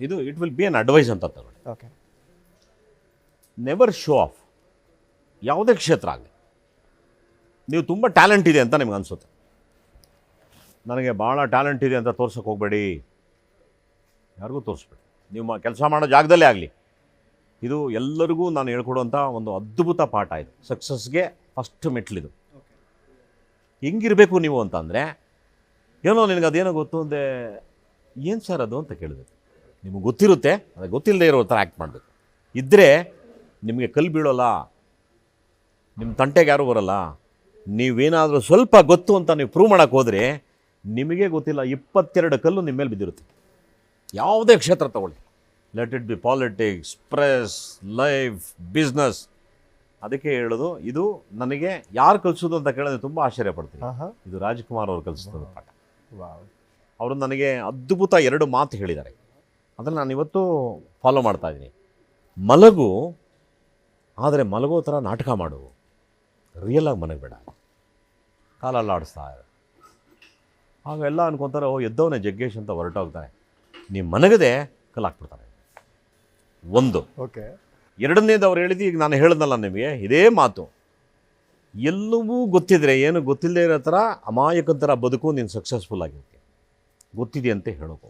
ಇದು it will be an advice ಅಂತ ತಗೊಳ್ಳಿ. ಓಕೆ. Never show off. ಯಾವುದೇ ಕ್ಷೇತ್ರ ಆಗಲಿ, ನೀವು ತುಂಬ ಟ್ಯಾಲೆಂಟ್ ಇದೆ ಅಂತ ನಿಮ್ಗೆ ಅನಿಸುತ್ತೆ, ನನಗೆ ಭಾಳ ಟ್ಯಾಲೆಂಟ್ ಇದೆ ಅಂತ ತೋರ್ಸೋಕೆ ಹೋಗಬೇಡಿ, ಯಾರಿಗೂ ತೋರಿಸ್ಬೇಡಿ. ನೀವು ಕೆಲಸ ಮಾಡೋ ಜಾಗದಲ್ಲೇ ಆಗಲಿ. ಇದು ಎಲ್ಲರಿಗೂ ನಾನು ಹೇಳ್ಕೊಡುವಂಥ ಒಂದು ಅದ್ಭುತ ಪಾಠ. ಇದು ಸಕ್ಸಸ್ಗೆ ಫಸ್ಟ್ ಮೆಟ್ಲಿದು. ಹೆಂಗಿರಬೇಕು ನೀವು ಅಂತಂದರೆ, ಏನೋ ನಿನಗೆ ಅದೇನೋ ಗೊತ್ತು ಅಂದೆ, ಏನು ಸರ್ ಅದು ಅಂತ ಕೇಳಿದೆ. ನಿಮಗೆ ಗೊತ್ತಿರುತ್ತೆ, ಅದು ಗೊತ್ತಿಲ್ಲದೆ ಇರೋ ಥರ ಆ್ಯಕ್ಟ್ ಮಾಡಬೇಕು. ಇದ್ದರೆ ನಿಮಗೆ ಕಲ್ಲು ಬೀಳೋಲ್ಲ, ನಿಮ್ಮ ತಂಟೆಗೆ ಯಾರೂ ಬರೋಲ್ಲ. ನೀವೇನಾದರೂ ಸ್ವಲ್ಪ ಗೊತ್ತು ಅಂತ ನೀವು ಪ್ರೂವ್ ಮಾಡೋಕ್ಕೆ ಹೋದರೆ ನಿಮಗೆ ಗೊತ್ತಿಲ್ಲ 22 ಕಲ್ಲು ನಿಮ್ಮ ಮೇಲೆ ಬಿದ್ದಿರುತ್ತೆ. ಯಾವುದೇ ಕ್ಷೇತ್ರ ತಗೊಳ್ಳಿ, let it be politics, press, life, business. ಅದಕ್ಕೆ ಹೇಳೋದು, ಇದು ನನಗೆ ಯಾರು ಕಲಿಸೋದು ಅಂತ ಕೇಳಿದ್ರೆ ತುಂಬ ಆಶ್ಚರ್ಯ ಪಡ್ತೀನಿ. ಇದು ರಾಜ್ಕುಮಾರ್ ಅವರು ಕಲಿಸಿದ ಪಾಠ. ಅವರು ನನಗೆ ಅದ್ಭುತ 2 ಮಾತು ಹೇಳಿದ್ದಾರೆ. ಅದನ್ನು ನಾನು ಇವತ್ತು ಫಾಲೋ ಮಾಡ್ತಾಯಿದ್ದೀನಿ. ಮಲಗು, ಆದರೆ ಮಲಗೋ ಥರ ನಾಟಕ ಮಾಡು, ರಿಯಲಾಗಿ ಮಲಗಬೇಡ, ಕಾಲಲ್ಲಿ ಆಡಿಸ್ತಾ ಇರು. ಆಗ ಎಲ್ಲ ಅನ್ಕೊತಾರೆ, ಓ ಎದ್ದವನೇ ಜಗ್ಗೇಶ್ ಅಂತ ಹೊರಟೋಗ್ತಾನೆ. ನೀವು ಮನಗದೆ ಕಲ್ಲಾಕ್ಬಿಡ್ತಾರೆ. ಒಂದು. ಓಕೆ. ಎರಡನೇದು ಅವ್ರು ಹೇಳಿದ್ದು, ಈಗ ನಾನು ಹೇಳಿದ್ನಲ್ಲ ನಿಮಗೆ, ಇದೇ ಮಾತು. ಎಲ್ಲವೂ ಗೊತ್ತಿದ್ರೆ ಏನು ಗೊತ್ತಿಲ್ಲದೆ ಇರೋ ಥರ ಅಮಾಯಕನ ಥರ ಬದುಕು, ನೀನು ಸಕ್ಸಸ್ಫುಲ್ ಆಗಿರ್ತೀಯ. ಗೊತ್ತಿದೆ ಅಂತ ಹೇಳೋಕೆ